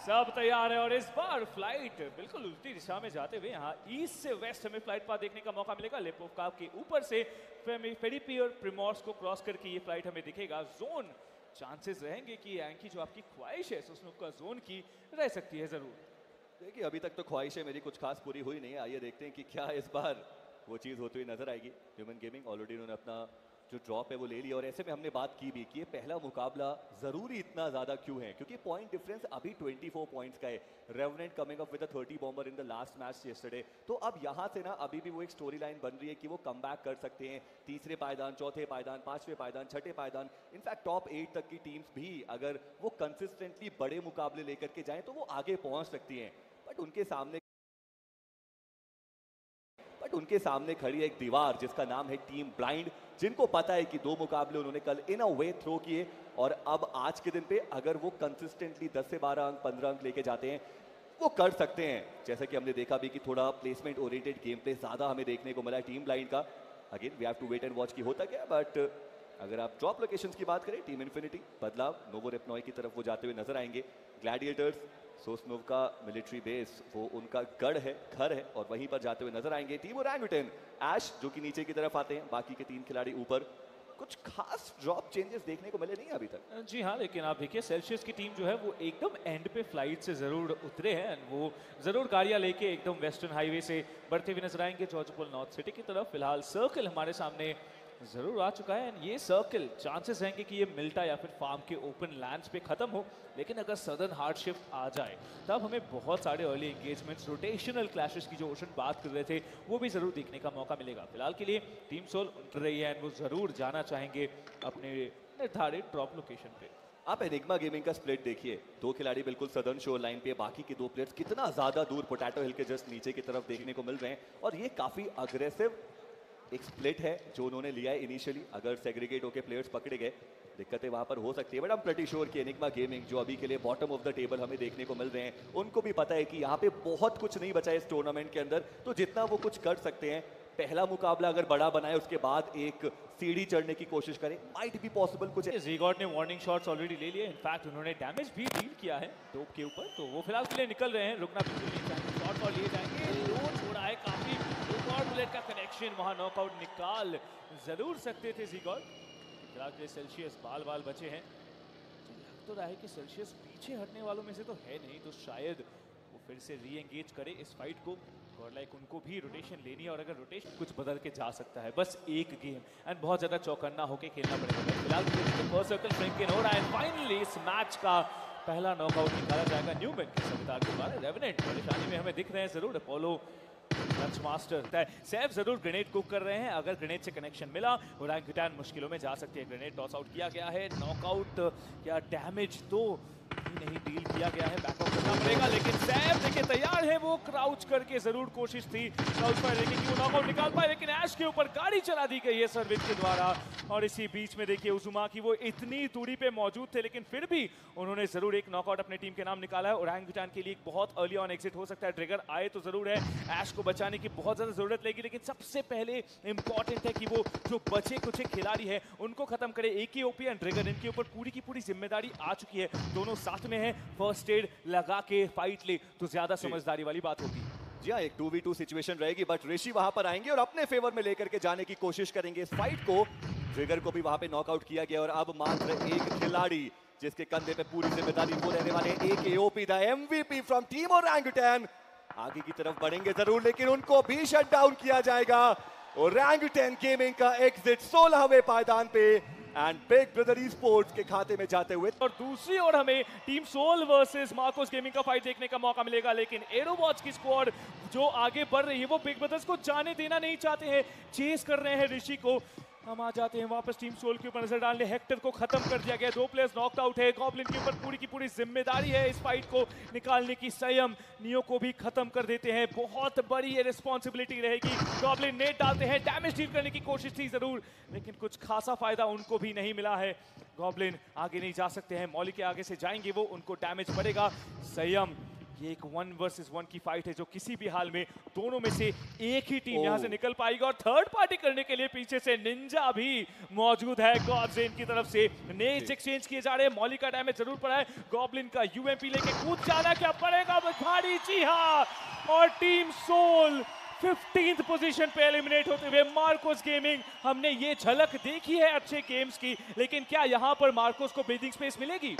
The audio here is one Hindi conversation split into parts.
सब तैयार है और इस बार फ्लाइट बिल्कुल उल्टी दिशा में जाते हुए यहाँ ईस्ट से वेस्ट हमें फ्लाइट पाथ देखने का मौका मिलेगा। लिपोवका के ऊपर से फेलिपी और प्रिमोर्स को क्रॉस करके ये फ्लाइट हमें दिखेगा। जोन चांसेस रहेंगे कि यांकी जो आपकी ख्वाहिश है सोसनोव जोन की रह सकती है जरूर। देखिए अभी तक तो ख्वाहिशें मेरी कुछ खास पूरी हुई नहीं है, आइए देखते हैं कि क्या इस बार वो चीज़ होती हुई नजर आएगी। ह्यूमन गेमिंग ऑलरेडी उन्होंने अपना जो ड्रॉप है वो ले लिया और ऐसे में हमने बात की भी कि ये पहला मुकाबला ज़रूरी इतना ज़्यादा क्यों है, क्योंकि पॉइंट डिफरेंस अभी 24 पॉइंट्स का है। Revenant coming up with a 30 bomber in the last match yesterday, तो अब यहाँ से ना अभी भी वो एक स्टोरी लाइन बन रही है कि वो कम बैक कर सकते हैं। तीसरे पायदान, चौथे पायदान, पांचवें पायदान, छठे पायदान, इनफैक्ट टॉप 8 तक की टीम्स भी अगर वो कंसिस्टेंटली बड़े मुकाबले लेकर के जाएं तो वो आगे पहुंच सकती हैं। बट उनके सामने खड़ी है एक दीवार जिसका नाम है टीम ब्लाइंड, जिनको पता है कि 2 मुकाबले उन्होंने कल इन अ वे थ्रो किए और अब आज के दिन पे अगर वो कंसिस्टेंटली 10 से 12 अंक, 15 अंक लेके जाते हैं वो कर सकते हैं। जैसा कि हमने देखा भी कि थोड़ा प्लेसमेंट ओरिएंटेड गेम प्ले ज़्यादा हमें देखने को मिला है टीम ब्लाइंड का। Again we have to wait and watch की होता क्या, बट अगर आप ड्रॉप लोकेशंस की बात करें, टीम इन्फिनिटी बदलाव नोवोरेपनॉय की तरफ वो जाते हुए नजर आएंगे। ग्लैडिएटर्स सोसनोव का मिलिट्री बेस वो उनका गढ़ है, घर है, और वहीं पर जाते हुए नजर आएंगे टीम ओरंगुटन ऐश जो कि नीचे की तरफ आते हैं, बाकी के 3 खिलाड़ी ऊपर। कुछ खास ड्रॉप चेंजेस देखने को मिले नहीं अभी तक। जी हाँ, लेकिन आप देखिए सेल्सियस की टीम जो है वो एकदम एंड पे फ्लाइट से जरूर उतरे हैं। वो जरूर गाड़ियाँ लेके एकदम वेस्टर्न हाईवे से बढ़ते हुए नजर आएंगे जॉर्जपोल नॉर्थ सिटी की तरफ। फिलहाल सर्कल हमारे सामने जरूर आ चुका है। ये सर्कल चांसेस रहेंगे कि ये मिल्टा या फिर फार्म के ओपन लैंड्स पे खत्म हो, लेकिन अगर सदर्न हार्ड शिफ्ट आ जाए तब हमें बहुत सारे अर्ली एंगेजमेंट्स, रोटेशनल क्लैशेस की जो ओशन बात कर रहे थे वो भी जरूर देखने का मौका मिलेगा। फिलहाल के लिए टीम सोल उतर रही है, वो जरूर जाना चाहेंगे अपने निर्धारित ड्रॉप लोकेशन पे। आप एनिग्मा गेमिंग का स्प्लिट देखिए, 2 खिलाड़ी बिल्कुल सदर्न शोर लाइन पे, बाकी के 2 प्लेयर्स कितना ज्यादा दूर पोटैटो हिल के जस्ट नीचे की तरफ देखने को मिल रहे हैं। और ये काफी अग्रेसिव एक स्प्लिट है जो उन्होंने लिया है इनिशियली। अगर सेग्रीगेट होकर प्लेयर्स पकड़े गए दिक्कतें वहां पर हो सकती है, but I am pretty sure कि एनिग्मा गेमिंग जो अभी के लिए बॉटम ऑफ द टेबल हमें देखने को मिल रहे हैं, उनको भी पता है कि यहाँ पे बहुत कुछ नहीं बचा है इस टूर्नामेंट के अंदर, तो जितना वो कुछ कर सकते हैं। पहला मुकाबला अगर बड़ा बनाए उसके बाद एक सीढ़ी चढ़ने की कोशिश करें, माइट बी पॉसिबल कुछ। ज़ीगॉट ने वार्निंग शॉट्स ऑलरेडी ले लिए, इनफैक्ट उन्होंने डैमेज भी डील किया है डोप के ऊपर, तो वो फिलहाल के लिए निकल रहे हैं। रुकना बिल्कुल नहीं चाहेंगे, शॉट और लिए जाएंगे। लो छोड़ा है काफी, एक और बुलेट का कनेक्शन, वहां नॉकआउट निकाल जरूर सकते थे ज़ीगॉट। फिलहाल के लिए सेल्सियस बाल बचे हैं। लग तो रहा है कि सेल्सियस पीछे हटने वालों में से तो है नहीं, तो शायद वो फिर से री एंगेज करे इस फाइट को। गॉडलाइक उनको भी रोटेशन लेनी है और अगर रोटेशन कुछ बदल के जा सकता है, बस एक गेम एंड बहुत ज्यादा चौकन्ना होके खेलना पड़ेगा। फिलहाल फर्स्ट सर्कल फ्रैंकिन हो रहा है। फाइनली इस मैच का पहला नॉकआउट निकाला जाएगा न्यूमैन के सविता के द्वारा। रेवेनेंट परेशानी में हमें दिख रहे हैं जरूर। अपोलो लंच मास्टर सैफ जरूर ग्रेनेड कुक कर रहे हैं, अगर ग्रेनेड से कनेक्शन मिला ओरंगुटन मुश्किलों में जा सकती है। ग्रेनेड टॉस आउट किया गया है, नॉकआउट या डैमेज तो नहीं डील किया गया है, बैकआउट करना पड़ेगा, लेकिन सैफ देखिए तैयार है। वो क्राउच करके जरूर कोशिश थी क्राउच पर, लेकिन वो नॉकआउट निकाल पाए, लेकिन ऐश के ऊपर गाड़ी चला दी गई है सर्विस के द्वारा। और इसी बीच में देखिए उजुमा की वो इतनी दूरी पे मौजूद थे, लेकिन फिर भी उन्होंने जरूर एक नॉकआउट अपने टीम के नाम निकाला है। ओरंगुटन के लिए एक बहुत अर्ली ऑन एग्जिट हो सकता है, ट्रिगर आए तो जरूर है। ऐश को बचाने की बहुत ज्यादा जरूरत लगेगी, लेकिन सबसे पहले इंपॉर्टेंट है कि वो जो बचे कुछ खिलाड़ी है उनको खत्म करे। एक ही ओपी एंड ट्रिगर इनके ऊपर पूरी की पूरी जिम्मेदारी आ चुकी है, दोनों साथ में है। फर्स्ट एड लगा के फाइट ले तो ज्यादा समझदारी वाली बात होगी। जी हाँ, एक 2v2 सिचुएशन रहेगी, बट ऋषि वहां पर आएंगे और अपने फेवर में लेकर के जाने की कोशिश करेंगे इस फाइट को। ट्रिगर को भी वहां पे नॉकआउट किया गया और अब मात्र एक खिलाड़ी जिसके कंधे पे पूरी जिम्मेदारी वो रहने वाले हैं, एक AOP the MVP from team Orangutan. आगे की तरफ बढ़ेंगे जरूर, लेकिन उनको भी शट डाउन किया जाएगा। ओरंगुटन गेमिंग का एग्जिट 16वें पायदान पे एंड बिग ब्रदर ई-स्पोर्ट्स के खाते में जाते हुए। और दूसरी ओर हमें team Soul versus Marcos Gaming का फाइट देखने का मौका मिलेगा, लेकिन एरोबॉट्स की स्क्वाड जो आगे बढ़ रही है वो बिग ब्रदर्स को जाने देना नहीं चाहते हैं, चेस कर रहे हैं ऋषि को। हम आ जाते हैं वापस टीम सोल के ऊपर नजर डालने। हेक्टर को खत्म कर दिया गया, 2 प्लेयर्स नॉकड आउट है। गॉब्लिन के ऊपर पूरी की पूरी जिम्मेदारी है इस फाइट को निकालने की। संयम नियो को भी खत्म कर देते हैं, बहुत बड़ी ये रिस्पॉन्सिबिलिटी रहेगी। गॉब्लिन नेट डालते हैं, डैमेज डील करने की कोशिश थी जरूर, लेकिन कुछ खासा फायदा उनको भी नहीं मिला है। गॉब्लिन आगे नहीं जा सकते हैं, मौली के आगे से जाएंगे वो, उनको डैमेज पड़ेगा। संयम ये एक 1 वर्सेस 1 की फाइट है जो किसी भी हाल में दोनों में से एक ही टीम यहां से निकल पाएगी। और थर्ड पार्टी करने के लिए पीछे से निंजा भी मौजूद है गॉडजेन की तरफ से। नेट्स एक्सचेंज किए जा रहे हैं, मॉली का डैमेज जरूर पड़ा है, गॉब्लिन का यूएमपी लेके कूद जाना क्या पड़ेगा भारी, जी हाँ। और टीम सोल 15th पोजीशन पे एलिमिनेट होते हुए मार्कोस गेमिंग। हमने ये झलक देखी है अच्छे गेम्स की, लेकिन क्या यहाँ पर मार्कोस को ब्रीथिंग स्पेस मिलेगी?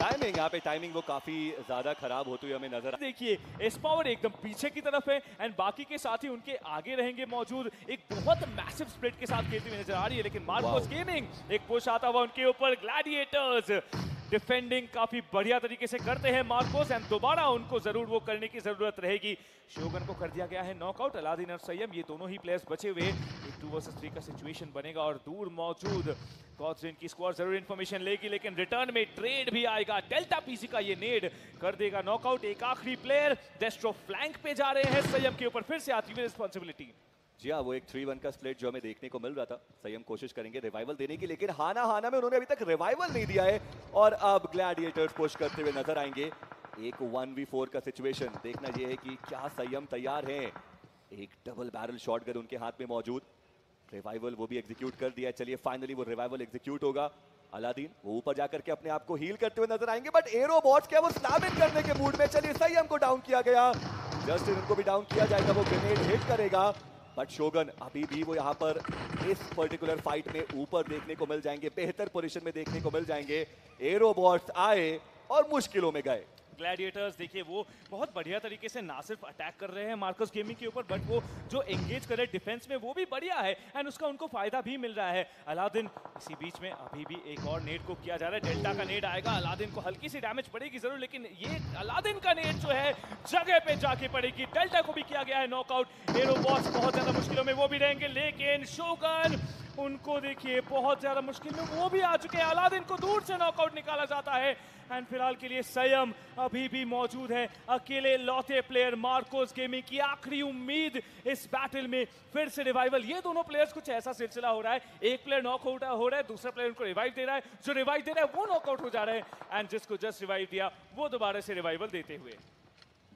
टाइमिंग, यहाँ पे टाइमिंग वो काफी ज्यादा खराब होती हुई हमें नजर। देखिए एस पावर एकदम पीछे की तरफ है एंड बाकी के साथ ही उनके आगे रहेंगे मौजूद। एक बहुत मैसिव स्प्लिट के साथ खेलती हुई नजर आ रही है, लेकिन मार्कोस गेमिंग एक पुश आता हुआ उनके ऊपर। ग्लैडिएटर्स डिफेंडिंग काफी बढ़िया तरीके से करते हैं मार्कोस, एंड दोबारा उनको जरूर वो करने की जरूरत रहेगी। शोगन को कर दिया गया है नॉकआउट। अलादीन और संयम ये दोनों ही प्लेयर्स बचे हुए। एक 2 वर्सेस 3 का सिचुएशन बनेगा और दूर मौजूद गॉडजेन की स्क्वाड जरूर इंफॉर्मेशन लेगी, लेकिन रिटर्न में ट्रेड भी आएगा। डेल्टा पीसी का ये नेड कर देगा नॉकआउट। एक आखिरी प्लेयर डेस्ट्रो फ्लैंक पे जा रहे हैं, संयम के ऊपर फिर से आती हुई रिस्पॉन्सिबिलिटी। जी हाँ, वो एक 3-1 का स्प्लिट जो हमें देखने को मिल रहा था। संयम कोशिश करेंगे रिवाइवल देने की, लेकिन हाना में उन्होंने अभी तक रिवाइवल नहीं दिया है। और अब ग्लैडिएटर्स पुश करते हुए नजर आएंगे। एक 1v4 का सिचुएशन। देखना यह है कि क्या संयम तैयार हैं। एक डबल बैरल शॉटगन उनके हाथ में मौजूद। रिवाइवल वो भी एग्जीक्यूट कर दिया है। चलिए फाइनली वो रिवाइवल एग्जीक्यूट होगा। अलादीन वो ऊपर जाकर के अपने आप को हील करते हुए नजर आएंगे, बट एरो बॉट्स क्या वो स्लैम इन करने के मूड में। चलिए संयम को डाउन किया गया, जस्टिन उनको भी डाउन किया जाएगा, वो ग्रेनेड हिट करेगा। बट शोगन अभी भी वो यहाँ पर इस पर्टिकुलर फाइट में ऊपर देखने को मिल जाएंगे, बेहतर पोजीशन में देखने को मिल जाएंगे। एरो बॉट्स आए और मुश्किलों में गए। ग्लैडिएटर्स देखिए वो बहुत बढ़िया तरीके से ना सिर्फ अटैक कर रहे हैं मार्कोस गेमिंग के ऊपर, बट वो जो एंगेज कर रहे हैं डिफेंस में वो भी बढ़िया है एंड उसका उनको फायदा भी मिल रहा है। अलादीन इसी बीच में अभी भी एक और नेड को किया जा रहा है। डेल्टा का नेड आएगा, अलादीन को हल्की सी डैमेज पड़ेगी जरूर, लेकिन ये अलादीन का नेड जो है जगह पे जाके पड़ेगी। डेल्टा को भी किया गया है नॉकआउट। एरो बॉस बहुत ज्यादा मुश्किलों में वो भी रहेंगे, लेकिन शोगन उनको देखिए बहुत ज्यादा मुश्किल में वो भी आ चुके हैं। अलादीन को दूर से नॉकआउट निकाला जाता है एंड फिलहाल के लिए संयम अभी भी मौजूद है। अकेले लौटे प्लेयर मार्कोस गेमिंग की आखिरी उम्मीद इस बैटल में फिर से रिवाइवल। ये दोनों प्लेयर्स कुछ ऐसा सिलसिला हो रहा है, एक प्लेयर नॉकआउट हो रहा है, दूसरा प्लेयर उनको रिवाइव दे रहा है, जो रिवाइव दे रहा है वो नॉकआउट हो जा रहा है एंड जिसको जस्ट रिवाइव दिया वो दोबारा से रिवाइवल देते हुए।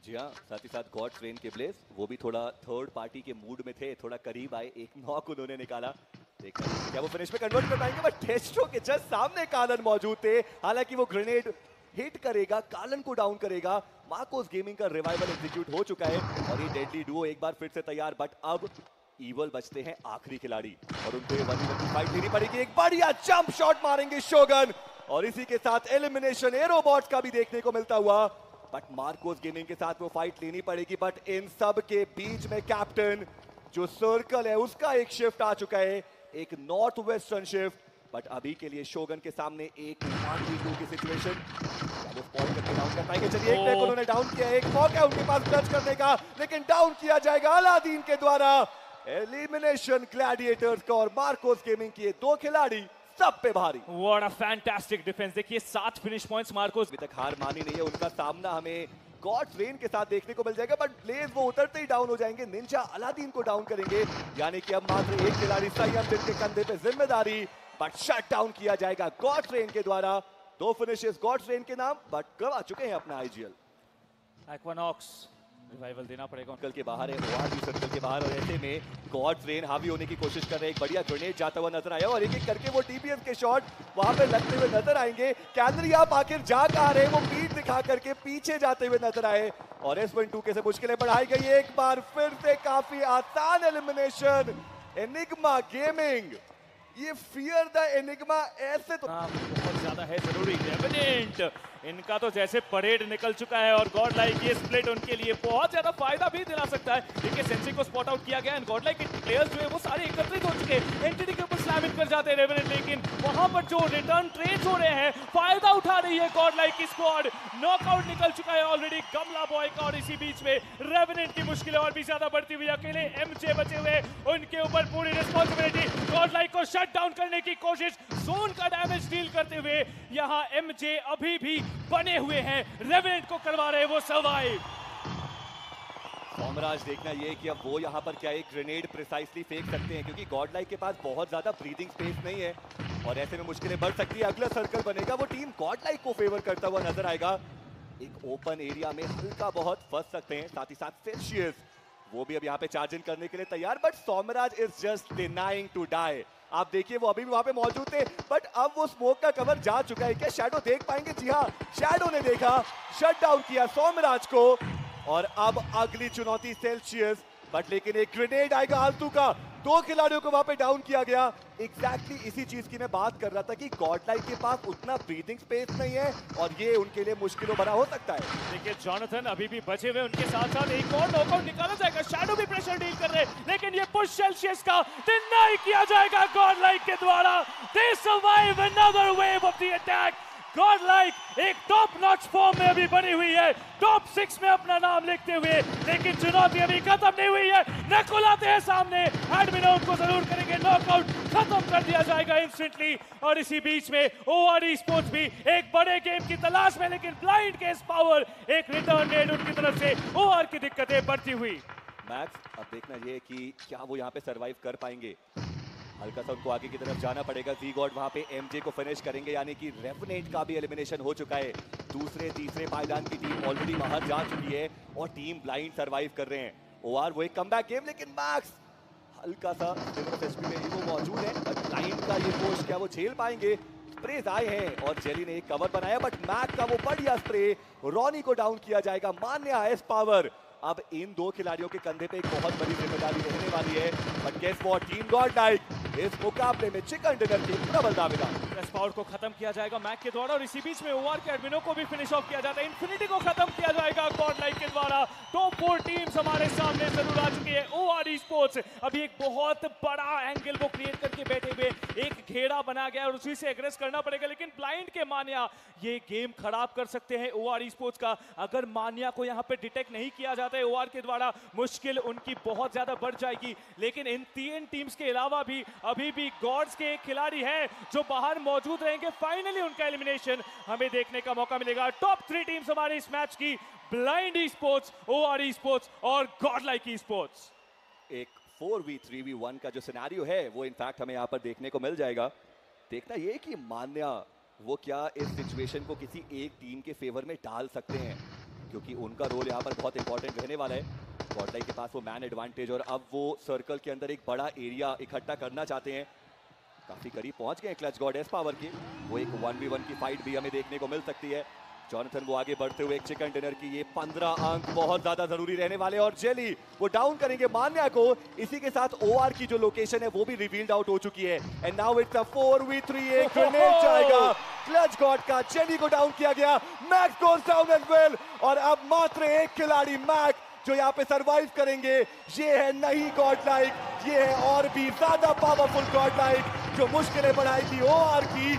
जी हाँ, साथ ही साथ गॉड ट्रेन के ब्लेज वो भी थोड़ा थर्ड पार्टी के मूड में थे, थोड़ा करीब आए, एक नॉक उन्होंने निकाला। देखा क्या वो फिनिश में कन्वर्ट कर पाएंगे, बट टेस्ट्रो के जस्ट सामने कालन मौजूद थे। हालांकि वो ग्रेनेड हिट करेगा, कालन को डाउन करेगा। मार्कोस गेमिंग का रिवाइवल एग्जीक्यूट हो चुका है और ये डेडली डुओ एक बार फिर से तैयार। बट अब ईवल बचते हैं आखिरी खिलाड़ी और उनको ये 1v1 की फाइट लेनी पड़ेगी। एक बढ़िया जंप शॉट मारेंगे शोगन और इसी के साथ एलिमिनेशन एरोबॉट्स का भी देखने को मिलता हुआ। बट मार्कोस गेमिंग के साथ वो फाइट लेनी पड़ेगी। बट इन सब के बीच में कैप्टन जो सर्कल है उसका एक शिफ्ट आ चुका है, एक नॉर्थ वेस्टर्न शिफ्ट। बट अभी के लिए शोगन के सामने एक 1v2 की सिचुएशन। वो स्पॉट करके डाउन कर पाएंगे। चलिए एक प्लेयर को उन्होंने डाउन किया, एक मौका है उनके पास टच करने का, लेकिन डाउन किया जाएगा अलादीन के द्वारा। एलिमिनेशन ग्लैडिएटर्स का और मार्कोस गेमिंग के दो खिलाड़ी सब पे भारी। What a fantastic defense। देखिए 7 फिनिश पॉइंट्स मार्कोस। अभी तक हार मानी नहीं है, उनका सामना हमें गॉड रेन के साथ देखने को मिल जाएगा। बट ब्लेज वो उतरते ही डाउन हो जाएंगे, निंजा अलादीन को डाउन करेंगे, यानी कि अब मात्र एक खिलाड़ी संयम जिनके कंधे पे जिम्मेदारी। बट शट डाउन किया जाएगा गॉड रेन के द्वारा। 2 फिनिशेस गॉड रेन के नाम, बट गवा चुके हैं अपना आईजीएल। एक्वानॉक्स रिवाइवल देना पड़ेगा। सर्कल के बाहर है, वो सर्कल के बाहर, और ऐसे में गॉड रेन हावी होने की कोशिश कर रहे हैं। एक बढ़िया ग्रेनेड जाता हुआ नजर आया और एक एक करके वो टीपीएस के शॉट वहां पे लगते हुए नजर आएंगे। कैनरी आप आखिर जा कहां रहे, वो पीठ दिखा करके पीछे जाते हुए नजर आए और S12 के से मुश्किलें बढ़ाई गई। एक बार फिर से काफी आसान एलिमिनेशन। एनिग्मा गेमिंग, ये फियर द एनिग्मा ऐसे तो बहुत ज्यादा है जरूरी। रेवेनेंट इनका तो जैसे परेड निकल चुका है और गॉड लाइक ये स्प्लिट उनके लिए बहुत ज्यादा फायदा भी दिला सकता है। देखिए सेंसी को स्पॉट आउट किया गया एंड गॉड लाइक के प्लेयर्स जो है वो सारे एकत्रित हो चुके हैं, एंटिटी के ऊपर स्लैम इन कर जाते हैं रेवेनेंट, लेकिन वहां पर जो रिटर्न ट्रेड्स हो रहे हैं फायदा उठा रही है गॉड लाइक की स्क्वाड। नॉकआउट निकल चुका है ऑलरेडी गमला बॉय का और इसी बीच में रेवेनेंट की मुश्किलें और भी ज्यादा बढ़ती हुई। अकेले एमजे बचे हुए, उनके ऊपर पूरी रिस्पॉन्सिबिलिटी। गॉड लाइक को शट डाउन करने की कोशिश, जोन का डैमेज डील करते हुए यहां एमजे अभी भी बने हुए हैं, रेवेनेंट को करवा रहे वो सर्वाइव। सोमराज देखना ये कि अब वो यहाँ पर क्या एक ग्रेनेड प्रिसाइसली फेंक सकते हैं, क्योंकि गॉड लाइक के पास बहुत ज्यादा ब्रीदिंग स्पेस नहीं है और ऐसे में मुश्किलें बढ़ सकती है। अगला सर्कल बनेगा वो टीम गॉड लाइक को फेवर करता हुआ नजर आएगा। एक ओपन एरिया में हल्का बहुत फंस सकते हैं, साथ ही साथ सेल्सियस वो भी अब यहाँ पे चार्ज इन करने के लिए तैयार, but Somraj is just denying to die. आप देखिए वो अभी भी वहां पे मौजूद थे, बट अब वो स्मोक का कवर जा चुका है। क्या शैडो देख पाएंगे? जी हाँ, शैडो ने देखा, शट डाउन किया सोमराज को, और अब अगली चुनौती सेल्सियस, बट लेकिन एक ग्रेनेड आएगा आलतू का, 2 खिलाड़ियों को वहां पे डाउन किया गया। एग्जैक्टली इसी चीज की मैं बात कर रहा था कि गॉडलाइक के पास उतना ब्रीदिंग स्पेस नहीं है और ये उनके लिए मुश्किलों भरा हो सकता है। देखिए जोनाथन अभी भी बचे हुए, उनके साथ साथ एक और नॉकआउट निकाला जाएगा। शैडो भी प्रेशर डील कर रहे हैं, लेकिन ये पुश सेल्सियस का डिनाई किया जाएगा गॉडलाइक के द्वारा। दे survive another wave of the attack. Godlike एक टॉप नॉच फॉर्म में अभी बनी हुई है, टॉप 6 में अपना नाम लिखते हुए, लेकिन चुनौती अभी खत्म नहीं हुई है। नकुल आते हैं सामने, एडमिन उनको जरूर करेंगे नॉकआउट, खत्म कर दिया जाएगा इंस्टेंटली। और इसी बीच में ओआरई स्पोर्ट्स भी एक बड़े गेम की तलाश में, लेकिन ब्लाइंड के इस पावर, एक रिटर्न रेड उनकी तरफ से, ओआर की दिक्कतें बढ़ती हुई। मैक्स अब देखना ये कि क्या वो यहाँ पे सरवाइव कर पाएंगे। हल्का सा उनको आगे की तरफ जाना पड़ेगा। जी गॉड वहां पे एमजे को फिनिश करेंगे, यानी कि रेफनेट का भी एलिमिनेशन हो चुका है। दूसरे तीसरे पायदान की टीम ऑलरेडी बाहर जा चुकी है और टीम ब्लाइंड सरवाइव कर रहे हैं। ओआर वो एक कमबैक गेम, लेकिन मैक्स हल्का सा एसपी में ही वो मौजूद है, बट ब्लाइंड का ये पुश क्या वो झेल पाएंगे? स्प्रेज आए हैं और जेली ने एक कवर बनाया, बट मैक का वो बढ़िया स्प्रे, रॉनी को डाउन किया जाएगा। मान्या एस पावर, अब इन 2 खिलाड़ियों के कंधे पे एक बहुत बड़ी जिम्मेदारी रहने वाली है, but guess what, team GodLike इस मुकाबले में चिकन डिनर के प्रबल दावेदार। एस पावर को खत्म किया जाएगा मैक के द्वारा, और इसी बीच में ओआर के एडमिनों को भी फिनिश ऑफ किया जाता है। इन्फिनिटी को खत्म किया जाएगा गॉडलाइक के द्वारा। टॉप 4 टीम्स हमारे सामने जरूर आ चुकी है। ओआर स्पोर्ट्स अभी एक बहुत बड़ा एंगल वो क्रिएट करके बैठे हुए, एक घेरा बना गया और उसी से एग्रेस करना पड़ेगा, लेकिन ब्लाइंड के मान्या ये गेम खराब कर सकते हैं ओआर स्पोर्ट्स का। अगर मान्या को यहाँ पे डिटेक्ट नहीं किया जाता है ओआर के द्वारा, मुश्किल उनकी बहुत ज्यादा बढ़ जाएगी। लेकिन इन 3 टीम्स के अलावा भी अभी भी गॉड्स के एक खिलाड़ी हैं जो बाहर मौजूद रहेंगे। फाइनली उनका एलिमिनेशन हमें देखने का मौका मिलेगा। टॉप 3 टीम्स हमारे इस मैच की, ब्लाइंड स्पोर्ट्स, ओआर स्पोर्ट्स और गॉडलाइक स्पोर्ट्स। एक 4v3v1 का जो सिनेरियो है वो इनफैक्ट हमें यहाँ पर देखने को मिल जाएगा। देखना ये कि मान्या वो क्या इस सिचुएशन को किसी एक टीम के फेवर में डाल सकते हैं, क्योंकि उनका रोल यहाँ पर बहुत इंपॉर्टेंट रहने वाला है। गॉडलाइक के पास वो मैन एडवांटेज, और अब वो सर्कल के अंदर एक बड़ा एरिया इकट्ठा करना चाहते हैं। काफी करीब पहुंच गए क्लच गॉड एस पावर की। वो एक 1v1 की फाइट भी हमें देखने को मिल सकती है। जॉनथन वो आगे बढ़ते हुए एक चिकन डिनर की ये 15 अंक बहुत ज्यादा जरूरी रहने वाले, और जेली वो डाउन करेंगे मान्या को। इसी के साथ ओआर की जो लोकेशन है वो भी रिवील्ड आउट हो चुकी है। And now it's a 4v3, एक ग्रेनेड जाएगा क्लच गॉड का, जेली को डाउन किया गया, Max goes down as well, और अब मात्र एक खिलाड़ी मैक जो यहाँ पे सरवाइव करेंगे। ये है नहीं गॉडलाइक, ये है और भी ज्यादा पावरफुल गॉडलाइक जो मुश्किलें बढ़ाएगी ओआर की।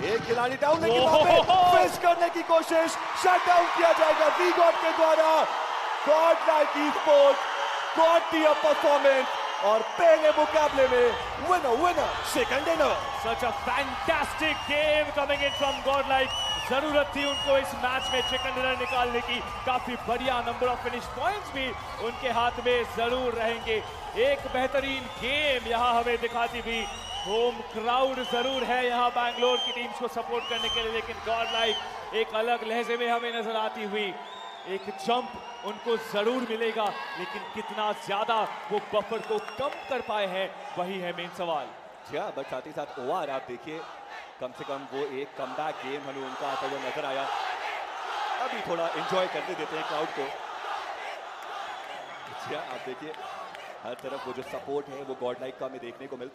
एक खिलाड़ी डाउन, लेकिन वहां पे फिश करने की कोशिश, शट डाउन किया जाएगा वी गॉड के द्वारा। Godlike sports got the performance, और पहले मुकाबले में winner second dinner. Such a fantastic game coming in from Godlike. जरूरत थी उनको इस मैच में चिकन डिनर निकालने की। काफी बढ़िया नंबर ऑफ फिनिश पॉइंट्स भी उनके हाथ में जरूर रहेंगे। एक बेहतरीन गेम यहाँ हमें दिखाती भी। होम क्राउड जरूर है यहाँ बैंगलोर की टीम्स को सपोर्ट करने के लिए, लेकिन गॉडलाइक एक अलग लहजे में हमें नजर आती हुई। एक जंप उनको जरूर मिलेगा, लेकिन कितना ज्यादा वो बफर को कम कर पाए हैं वही है मेन सवाल। हाँ, बट साथ ही साथ ओआर आप देखिए, कम से कम वो एक कमबैक गेम हमें उनका आता हुआ नजर आया। अभी थोड़ा एंजॉय करने देते हैं क्राउड को। आप देखिए हर तरफ वो जो सपोर्ट है वो गॉडलाइक का हमें देखने को मिलता है।